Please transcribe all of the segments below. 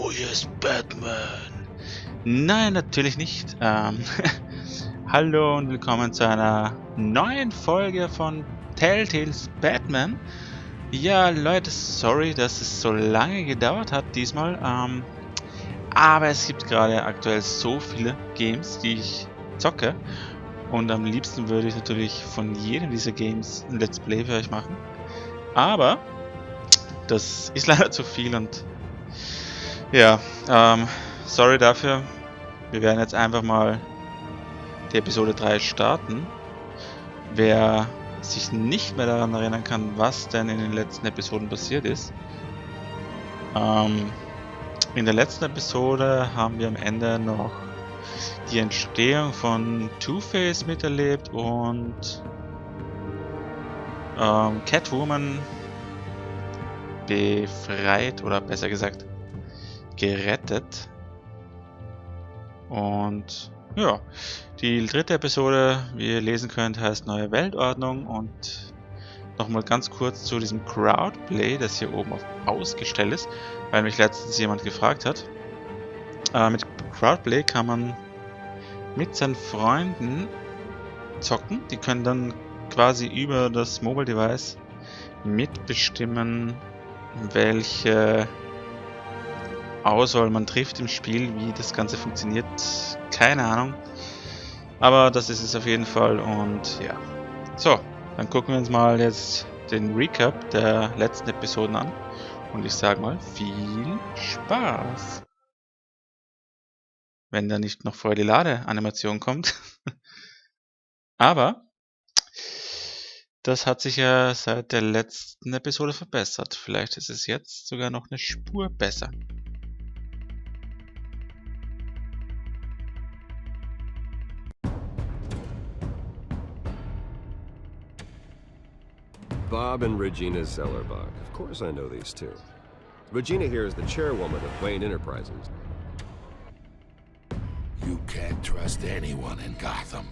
Neues Batman. Nein, natürlich nicht. Hallo und willkommen zu einer neuen Folge von Telltales Batman. Ja, Leute, sorry, dass es so lange gedauert hat diesmal. Aber es gibt gerade aktuell so viele Games, die ich zocke. Und am liebsten würde ich natürlich von jedem dieser Games ein Let's Play für euch machen. Aber das ist leider zu viel und ja, sorry dafür. Wir werden jetzt einfach mal die Episode 3 starten. Wer sich nicht mehr daran erinnern kann, was denn in den letzten Episoden passiert ist. In der letzten Episode haben wir am Ende noch die Entstehung von Two-Face miterlebt und Catwoman befreit oder besser gesagt gerettet. Und ja, die dritte Episode, wie ihr lesen könnt, heißt Neue Weltordnung. Und nochmal ganz kurz zu diesem Crowdplay, das hier oben ausgestellt ist, weil mich letztens jemand gefragt hat. Mit Crowdplay kann man mit seinen Freunden zocken. Die können dann quasi über das Mobile Device mitbestimmen, welche Auswahl man trifft im Spiel, wie das Ganze funktioniert. Keine Ahnung. Aber das ist es auf jeden Fall und ja. So, dann gucken wir uns mal jetzt den Recap der letzten Episoden an. Und ich sage mal, viel Spaß! Wenn da nicht noch vorher die Ladeanimation kommt. Aber das hat sich ja seit der letzten Episode verbessert. Vielleicht ist es jetzt sogar noch eine Spur besser. Bob and Regina Zellerbach. Of course I know these two. Regina here is the chairwoman of Wayne Enterprises. You can't trust anyone in Gotham.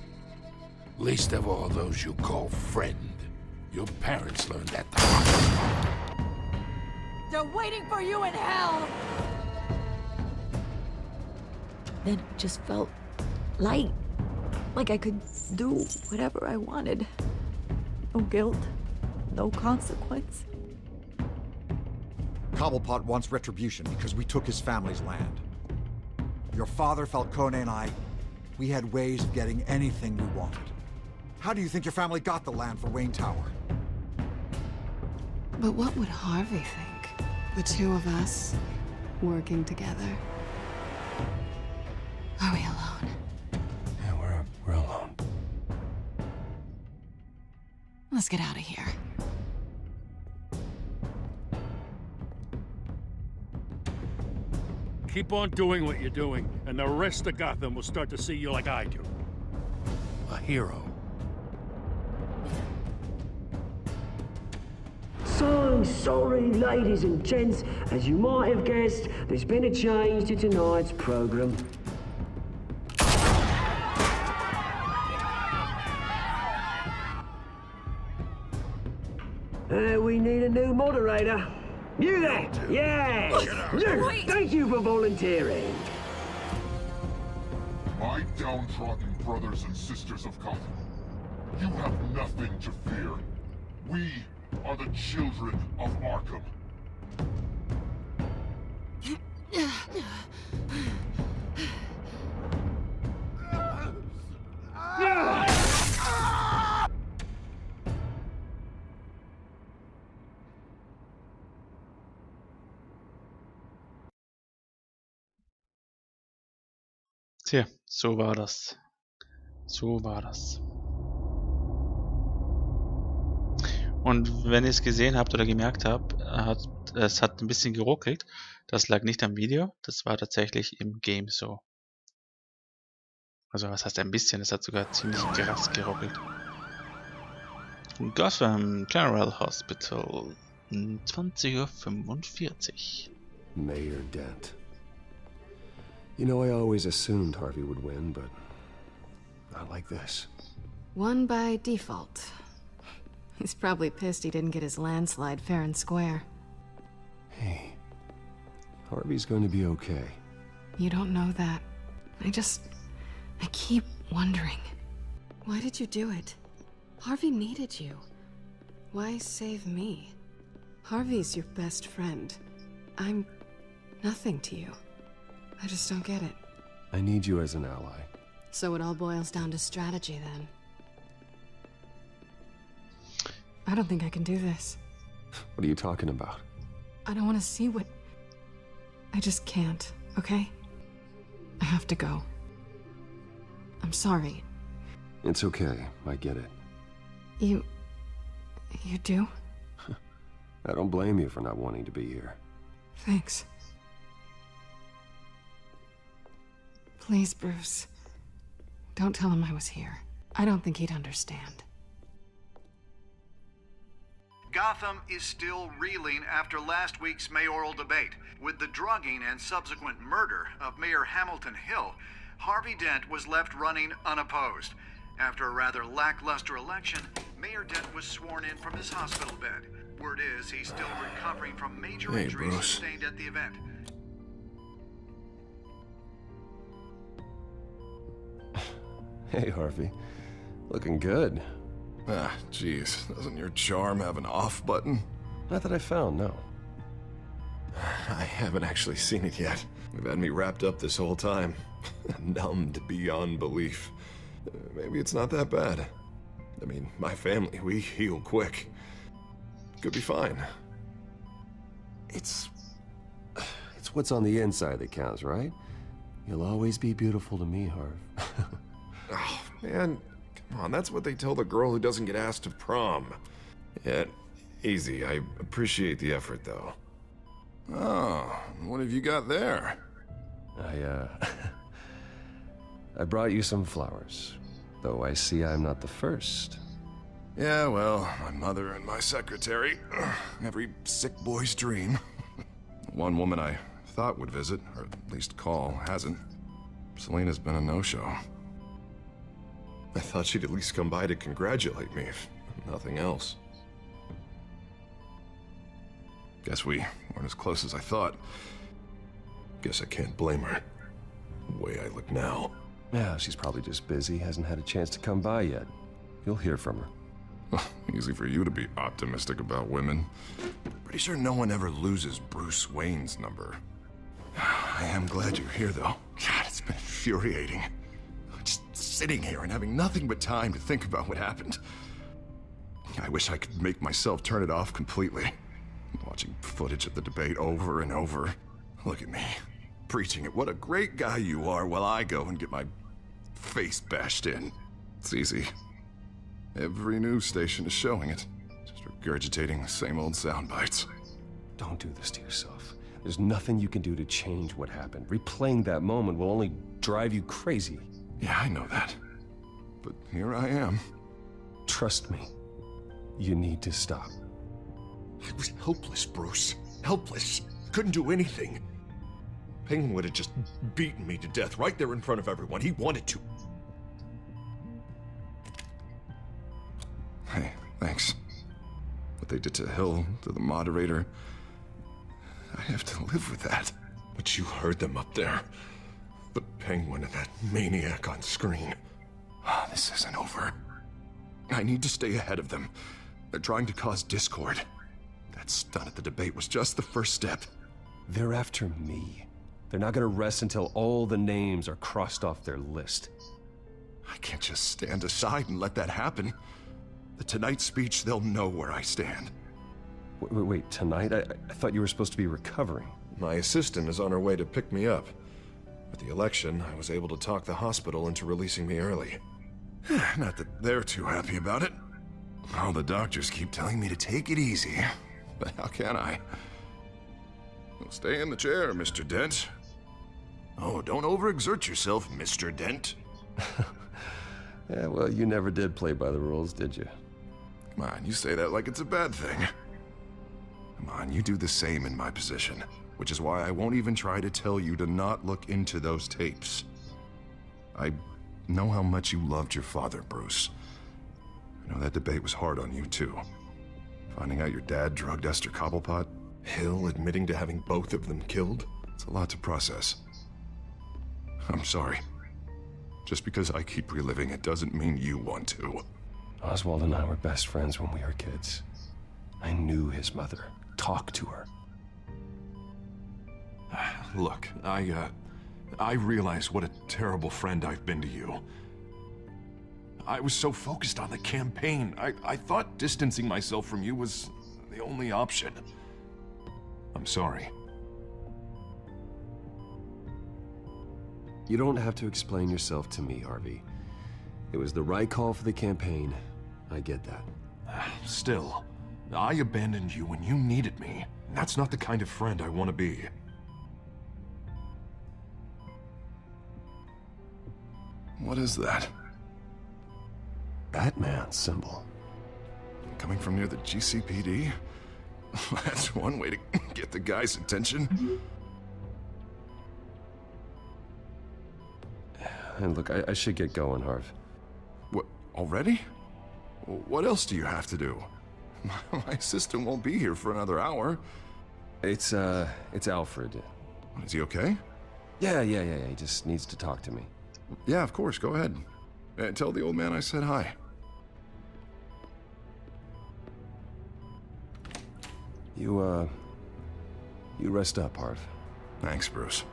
Least of all those you call friend. Your parents learned that the hard way. They're waiting for you in hell! Then it just felt light. Like I could do whatever I wanted. No guilt. No consequence. Cobblepot wants retribution because we took his family's land. Your father, Falcone, and I, we had ways of getting anything we wanted. How do you think your family got the land for Wayne Tower? But what would Harvey think? The two of us working together. Are we alone? Yeah, we're alone. Let's get out of here. Keep on doing what you're doing, and the rest of Gotham will start to see you like I do. A hero. So sorry, ladies and gents. As you might have guessed, there's been a change to tonight's program. We need a new moderator. You there? Yes! Yes! Thank you for volunteering. My downtrodden brothers and sisters of Gotham, you have nothing to fear. We are the children of Arkham. Tja, so war das. So war das. Und wenn ihr es gesehen habt oder gemerkt habt, es hat ein bisschen geruckelt. Das lag nicht am Video, das war tatsächlich im Game so. Also was heißt ein bisschen, es hat sogar ziemlich krass geruckelt. Gotham General Hospital, 20:45 Uhr. Mayor Dent. You know, I always assumed Harvey would win, but not like this. Won by default. He's probably pissed he didn't get his landslide fair and square. Hey, Harvey's going to be okay. You don't know that. I keep wondering. Why did you do it? Harvey needed you. Why save me? Harvey's your best friend. I'm nothing to you. I just don't get it. I need you as an ally. So it all boils down to strategy, then. I don't think I can do this. What are you talking about? I don't want to see what... I just can't, okay? I have to go. I'm sorry. It's okay. I get it. You do? I don't blame you for not wanting to be here. Thanks. Please, Bruce. Don't tell him I was here. I don't think he'd understand. Gotham is still reeling after last week's mayoral debate. With the drugging and subsequent murder of Mayor Hamilton Hill, Harvey Dent was left running unopposed. After a rather lackluster election, Mayor Dent was sworn in from his hospital bed. Word is he's still recovering from major injuries sustained at the event. Hey, Harvey. Looking good. Ah, jeez. Doesn't your charm have an off button? Not that I found, no. I haven't actually seen it yet. You've had me wrapped up this whole time. Numbed beyond belief. Maybe it's not that bad. I mean, my family, we heal quick. Could be fine. It's what's on the inside that counts, right? You'll always be beautiful to me, Harv. Oh, man. Come on, that's what they tell the girl who doesn't get asked to prom. Yeah, easy. I appreciate the effort, though. Oh, what have you got there? I brought you some flowers. Though I see I'm not the first. Yeah, well, my mother and my secretary. Every sick boy's dream. One woman I thought would visit, or at least call, hasn't. Selena's been a no-show. I thought she'd at least come by to congratulate me, if nothing else. Guess we weren't as close as I thought. Guess I can't blame her. The way I look now. Yeah, she's probably just busy, hasn't had a chance to come by yet. You'll hear from her. Easy for you to be optimistic about women. Pretty sure no one ever loses Bruce Wayne's number. I am glad you're here, though. God, it's been infuriating. Just sitting here and having nothing but time to think about what happened. I wish I could make myself turn it off completely. Watching footage of the debate over and over. Look at me, preaching at what a great guy you are while I go and get my face bashed in. It's easy. Every news station is showing it. Just regurgitating the same old sound bites. Don't do this to yourself. There's nothing you can do to change what happened. Replaying that moment will only drive you crazy. Yeah, I know that. But here I am. Trust me. You need to stop. I was helpless, Bruce. Helpless. Couldn't do anything. Penguin would have just beaten me to death right there in front of everyone. He wanted to. Hey, thanks. What they did to Hill, to the moderator, I have to live with that. But you heard them up there. The Penguin and that maniac on screen. This isn't over. I need to stay ahead of them. They're trying to cause discord. That stunt at the debate was just the first step. They're after me. They're not gonna rest until all the names are crossed off their list. I can't just stand aside and let that happen. The Tonight speech, they'll know where I stand. Wait, tonight? I thought you were supposed to be recovering. My assistant is on her way to pick me up. With the election, I was able to talk the hospital into releasing me early. Not that they're too happy about it. All the doctors keep telling me to take it easy. But how can I? Well, stay in the chair, Mr. Dent. Oh, don't overexert yourself, Mr. Dent. Yeah, well, you never did play by the rules, did you? Come on, you say that like it's a bad thing. Come on, you do the same in my position. Which is why I won't even try to tell you to not look into those tapes. I know how much you loved your father, Bruce. I know that debate was hard on you, too. Finding out your dad drugged Esther Cobblepot, Hill admitting to having both of them killed. It's a lot to process. I'm sorry. Just because I keep reliving it doesn't mean you want to. Oswald and I were best friends when we were kids. I knew his mother. Talked to her. Look, I realize what a terrible friend I've been to you. I was so focused on the campaign. I thought distancing myself from you was the only option. I'm sorry. You don't have to explain yourself to me, Harvey. It was the right call for the campaign. I get that. Still, I abandoned you when you needed me. That's not the kind of friend I want to be. What is that? Batman symbol. Coming from near the GCPD? That's one way to get the guy's attention. And look, I should get going, Harv. What, already? What else do you have to do? My assistant won't be here for another hour. It's Alfred. Is he okay? Yeah, he just needs to talk to me. Yeah, of course, go ahead. Tell the old man I said hi. You rest up, Harv. Thanks, Bruce.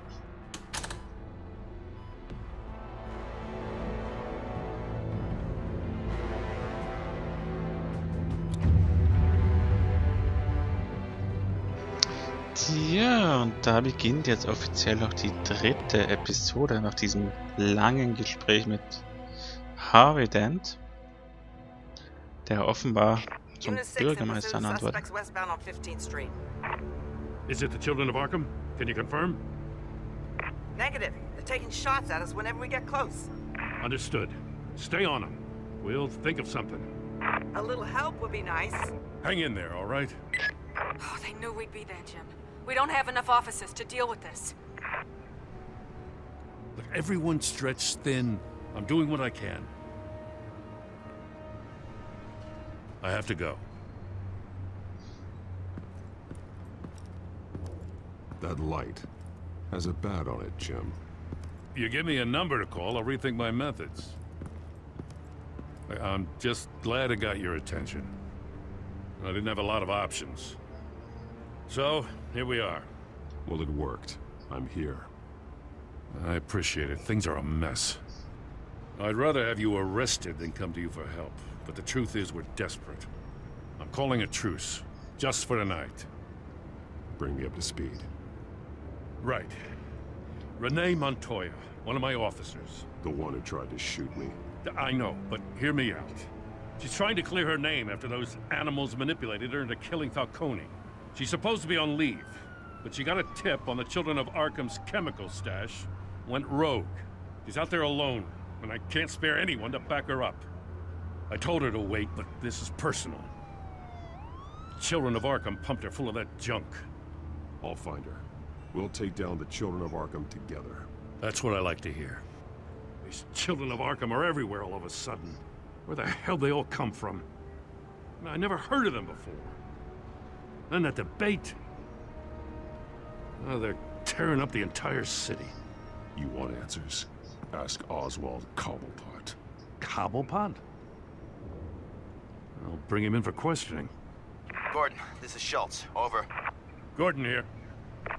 Tja, und da beginnt jetzt offiziell auch die 3. Episode nach diesem langen Gespräch mit Harvey Dent, der offenbar zum Bürgermeister ernannt wurde. Is it the children of Arkham? Can you confirm? Negative. They're taking shots at us whenever we get close. Understood. Stay on them. We'll think of something. A little help would be nice. Hang in there, all right? Oh, they knew we'd be there, Jim. We don't have enough officers to deal with this. Look, everyone's stretched thin. I'm doing what I can. I have to go. That light has a bat on it, Jim. You give me a number to call, I'll rethink my methods. I'm just glad it got your attention. I didn't have a lot of options. So, here we are. Well, it worked. I'm here. I appreciate it. Things are a mess. I'd rather have you arrested than come to you for help. But the truth is, we're desperate. I'm calling a truce. Just for tonight. Bring me up to speed. Right. Renee Montoya, one of my officers. The one who tried to shoot me. I know, but hear me out. She's trying to clear her name after those animals manipulated her into killing Falcone. She's supposed to be on leave, but she got a tip on the Children of Arkham's chemical stash, went rogue. She's out there alone, and I can't spare anyone to back her up. I told her to wait, but this is personal. Children of Arkham pumped her full of that junk. I'll find her. We'll take down the Children of Arkham together. That's what I like to hear. These Children of Arkham are everywhere all of a sudden. Where the hell they all come from? I never heard of them before. Then that debate. Oh, they're tearing up the entire city. You want answers? Ask Oswald Cobblepot. Cobblepot? I'll bring him in for questioning. Gordon, this is Schultz. Over. Gordon here.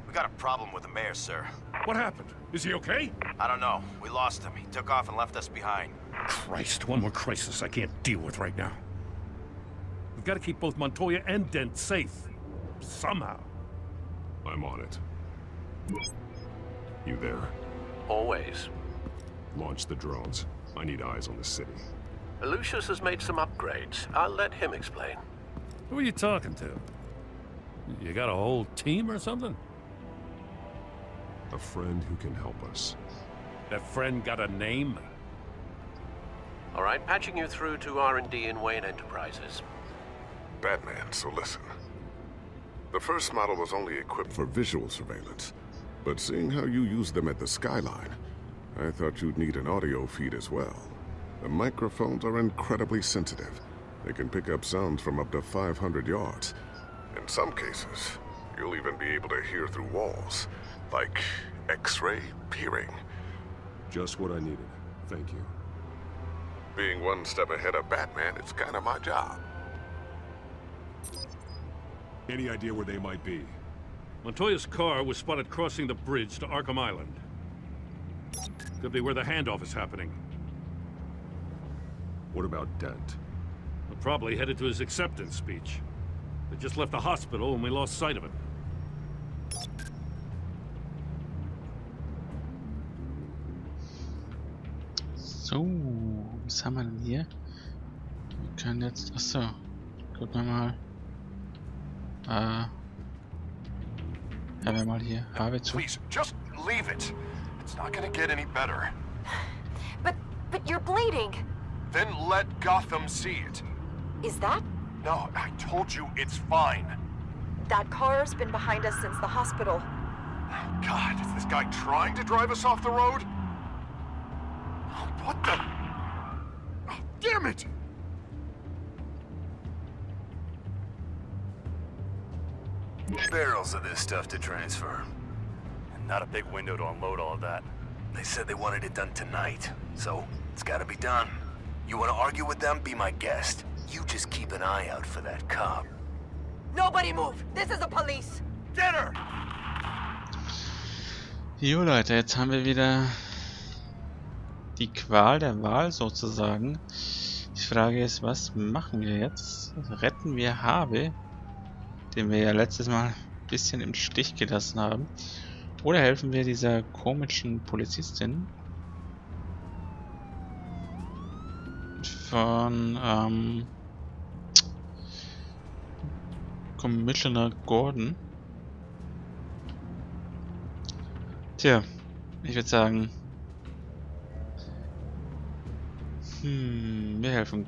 We got a problem with the mayor, sir. What happened? Is he okay? I don't know. We lost him. He took off and left us behind. Christ, one more crisis I can't deal with right now. We've got to keep both Montoya and Dent safe. Somehow. I'm on it. You there? Always. Launch the drones. I need eyes on the city. Lucius has made some upgrades. I'll let him explain. Who are you talking to? You got a whole team or something? A friend who can help us. That friend got a name? All right, patching you through to R&D in Wayne Enterprises. Batman, so listen. The first model was only equipped for visual surveillance, but seeing how you use them at the Skyline, I thought you'd need an audio feed as well. The microphones are incredibly sensitive. They can pick up sounds from up to 500 yards. In some cases, you'll even be able to hear through walls. Like X-ray peering. Just what I needed. Thank you. Being one step ahead of Batman, it's kind of my job. Any idea where they might be? Montoya's car was spotted crossing the bridge to Arkham Island. Could be where the handoff is happening. What about Dent? We're probably headed to his acceptance speech. They just left the hospital and we lost sight of him. So, was haben wir denn hier? Wir können jetzt... Achso. Gucken wir mal. Haben wir mal hier Harvey zu. Please, just leave it. It's not gonna get any better. But you're bleeding. Then let Gotham see it. Is that? No, I told you it's fine. That car's been behind us since the hospital. God, is this guy trying to drive us off the road? What the? Oh, damn it! Barrels of this stuff to transfer. And not a big window to unload all of that. They said they wanted it done tonight, so it's gotta be done. You wanna argue with them? Be my guest. You just keep an eye out for that cop. Nobody move! This is the police! Get her! Jo Leute, jetzt haben wir wieder die Qual der Wahl sozusagen. Die Frage ist, was machen wir jetzt? Retten wir Harvey, den wir ja letztes Mal ein bisschen im Stich gelassen haben? Oder helfen wir dieser komischen Polizistin von Commissioner Gordon? Tja, ich würde sagen, wir helfen.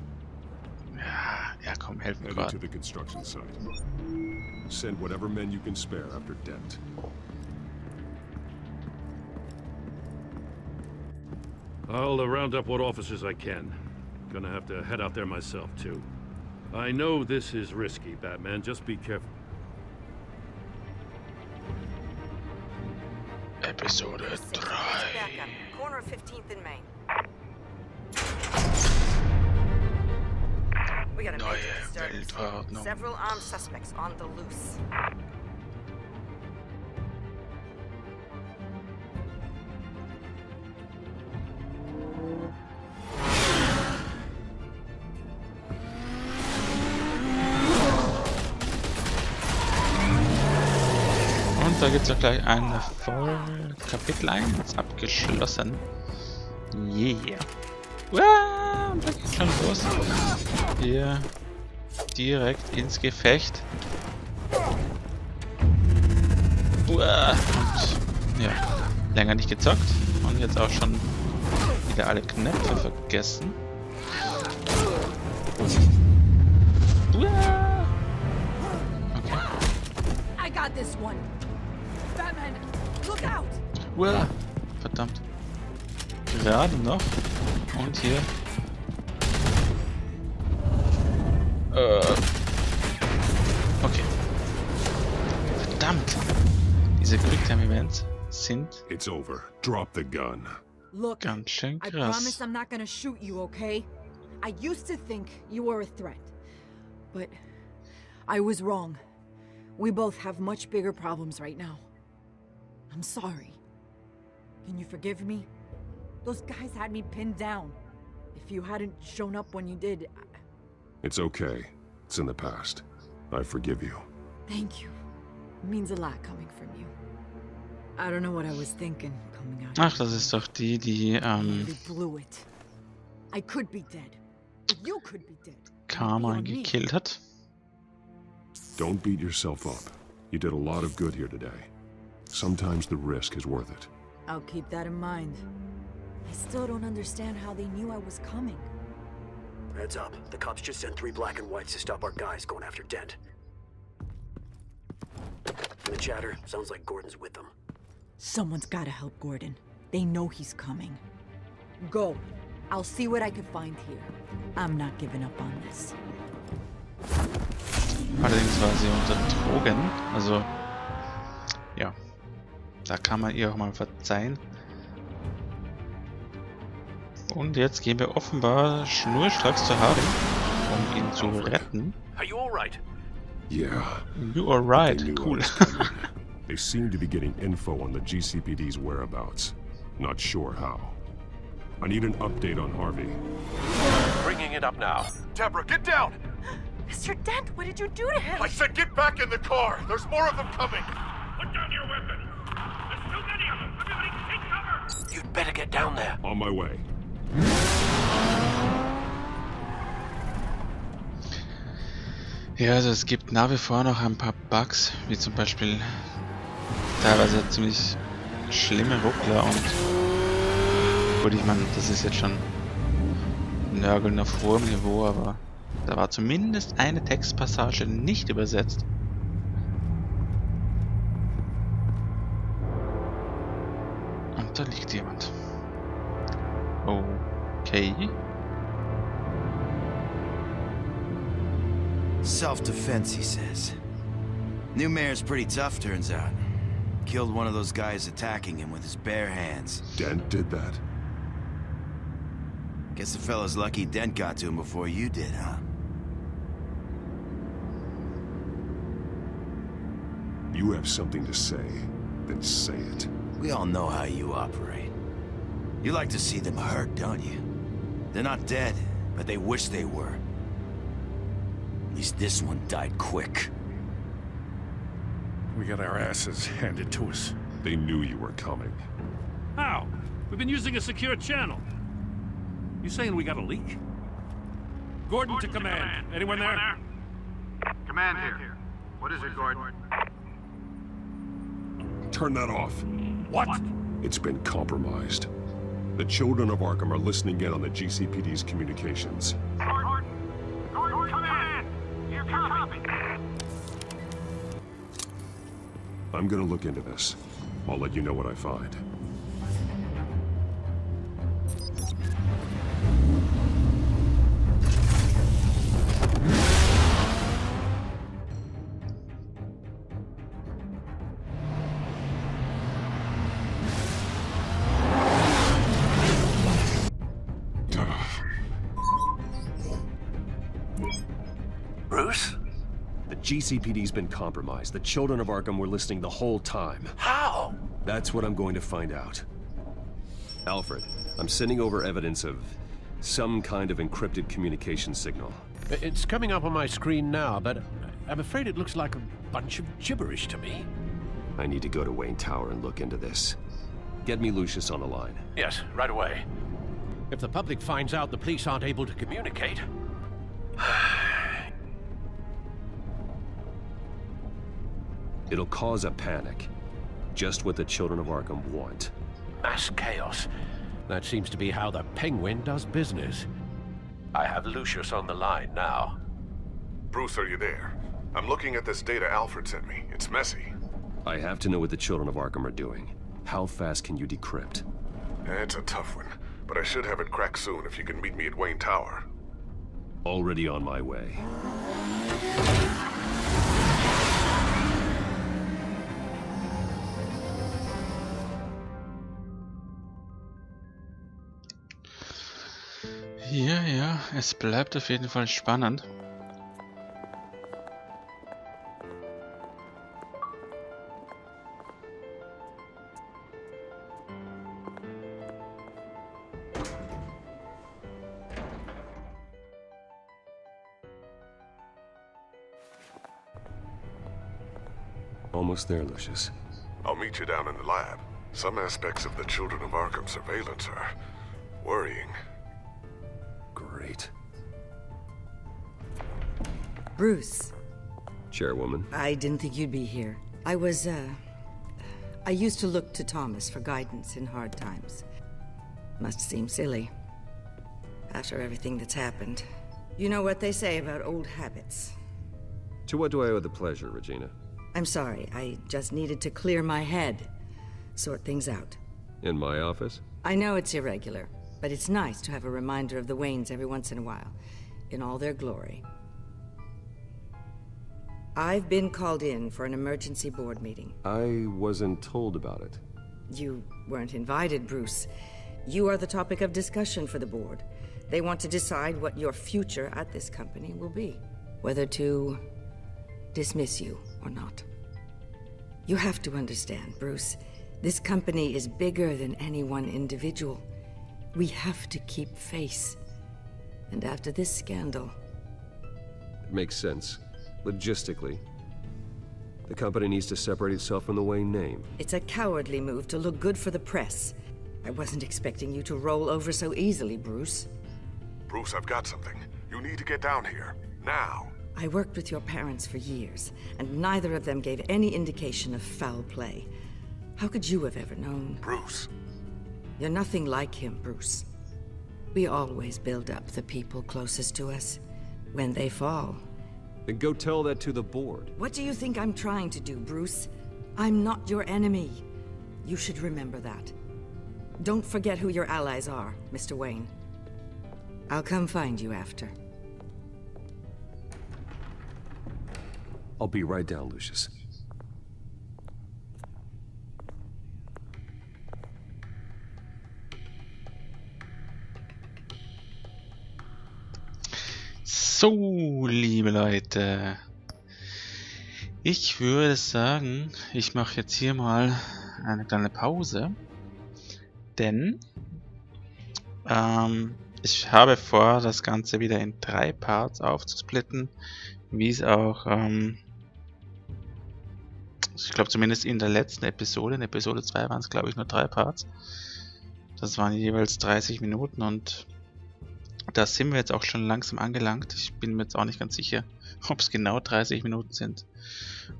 Ja, komm, helfen wir Headed to the construction site. Send whatever men you can spare after Dent. I'll round up what officers I can. Gonna have to head out there myself, too. I know this is risky, Batman. Just be careful. Episode 3. Corner of 15th and Main. We got a major disturbance. Several armed suspects on the loose. Und da gibt es auch gleich ein Kapitel 1 abgeschlossen. Yeah. Und da geht's schon los. Hier direkt ins Gefecht. Und ja, länger nicht gezockt. Und jetzt auch schon wieder alle Knöpfe vergessen. Okay. I got this one. Batman, look out! Verdammt. Gerade noch. Und hier. Okay. Verdammt. Diese Quicktime-Events sind It's over. Drop the gun. Look, ganz schön I krass. promise I'm not gonna shoot you, okay? I used to think you were a threat. But I was wrong. We both have much bigger problems right now. I'm sorry. Can you forgive me? Those guys had me pinned down. If you hadn't shown up when you did... It's okay. It's in the past. I forgive you. Thank you. It means a lot coming from you. I don't know what I was thinking coming out. Ach, das ist doch die They blew it. I could be dead. But you could be dead. Karma gekillt hat. Don't beat yourself up. You did a lot of good here today. Sometimes the risk is worth it. I'll keep that in mind. I still don't understand how they knew I was coming. Heads up. The cops just sent 3 black and whites to stop our guys going after Dent. From the chatter, sounds like Gordon's with them. Someone's gotta help Gordon. They know he's coming. Go. I'll see what I can find here. I'm not giving up on this. Allerdings war sie unter Drogen. Also, ja. Da kann man ihr auch mal verzeihen. Und jetzt gehen wir offenbar schnurstracks zu Harvey, um ihn zu retten. Are you all right? Yeah. You are right. They knew I Cool. was coming. They seem to be getting info on the GCPD's whereabouts. Not sure how. I need an update on Harvey. Bringing it up now. Deborah, get down! Mr. Dent, what did you do to him? I said get back in the car! There's more of them coming! Put down your weapon! There's too many of them! Everybody take cover! You'd better get down there. On my way. Ja, also es gibt nach wie vor noch ein paar Bugs, wie zum Beispiel teilweise ziemlich schlimme Ruckler und gut, ich meine, das ist jetzt schon Nörgeln auf hohem Niveau, aber da war zumindest eine Textpassage nicht übersetzt. Und da liegt jemand. Okay. Self-defense, he says. New mayor's pretty tough, turns out. Killed one of those guys attacking him with his bare hands. Dent did that? Guess the fella's lucky Dent got to him before you did, huh? You have something to say, then say it. We all know how you operate. You like to see them hurt, don't you? They're not dead, but they wish they were. At least this one died quick. We got our asses handed to us. They knew you were coming. How? We've been using a secure channel. You saying we got a leak? Gordon to command. Anyone there? Command here. What is it, Gordon? Turn that off. What? It's been compromised. The children of Arkham are listening in on the GCPD's communications. Gordon, command! Here, copy. I'm gonna look into this. I'll let you know what I find. Bruce? The GCPD's been compromised. The children of Arkham were listening the whole time. How? That's what I'm going to find out. Alfred, I'm sending over evidence of some kind of encrypted communication signal. It's coming up on my screen now, but I'm afraid it looks like a bunch of gibberish to me. I need to go to Wayne Tower and look into this. Get me Lucius on the line. Yes, right away. If the public finds out the police aren't able to communicate... It'll cause a panic. Just what the children of Arkham want. Mass chaos. That seems to be how the Penguin does business. I have Lucius on the line now. Bruce, are you there? I'm looking at this data Alfred sent me. It's messy. I have to know what the children of Arkham are doing. How fast can you decrypt? It's a tough one, but I should have it cracked soon if you can meet me at Wayne Tower. Already on my way. Ja, ja, es bleibt auf jeden Fall spannend. Almost there, Lucius. I'll meet you down in the lab. Some aspects of the Children of Arkham surveillance are worrying. Great. Bruce. Chairwoman. I didn't think you'd be here. I used to look to Thomas for guidance in hard times. Must seem silly. After everything that's happened. You know what they say about old habits. To what do I owe the pleasure, Regina? I'm sorry, I just needed to clear my head. Sort things out. In my office? I know it's irregular, but it's nice to have a reminder of the Waynes every once in a while. In all their glory. I've been called in for an emergency board meeting. I wasn't told about it. You weren't invited, Bruce. You are the topic of discussion for the board. They want to decide what your future at this company will be. Whether to dismiss you or not. You have to understand, Bruce. This company is bigger than any one individual. We have to keep face. And after this scandal... It makes sense. Logistically. The company needs to separate itself from the Wayne name. It's a cowardly move to look good for the press. I wasn't expecting you to roll over so easily, Bruce. Bruce, I've got something. You need to get down here. Now. I worked with your parents for years, and neither of them gave any indication of foul play. How could you have ever known? Bruce. You're nothing like him, Bruce. We always build up the people closest to us. When they fall... Then go tell that to the board. What do you think I'm trying to do, Bruce? I'm not your enemy. You should remember that. Don't forget who your allies are, Mr. Wayne. I'll come find you after. I'll be right down, Lucius. So, liebe Leute, ich würde sagen, ich mache jetzt hier mal eine kleine Pause, denn ich habe vor, das Ganze wieder in 3 Parts aufzusplitten, wie es auch, ich glaube zumindest in der letzten Episode, in Episode 2 waren es glaube ich nur 3 Parts, das waren jeweils 30 Minuten und da sind wir jetzt auch schon langsam angelangt. Ich bin mir jetzt auch nicht ganz sicher, ob es genau 30 Minuten sind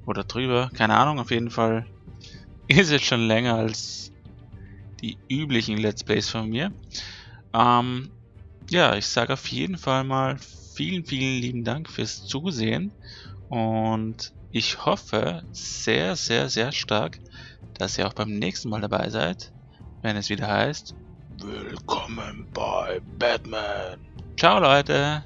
oder drüber. Keine Ahnung, auf jeden Fall ist es schon länger als die üblichen Let's Plays von mir. Ja, ich sage auf jeden Fall mal vielen lieben Dank fürs Zusehen und ich hoffe sehr, sehr, sehr stark, dass ihr auch beim nächsten Mal dabei seid, wenn es wieder heißt: Willkommen bei Batman. Ciao Leute.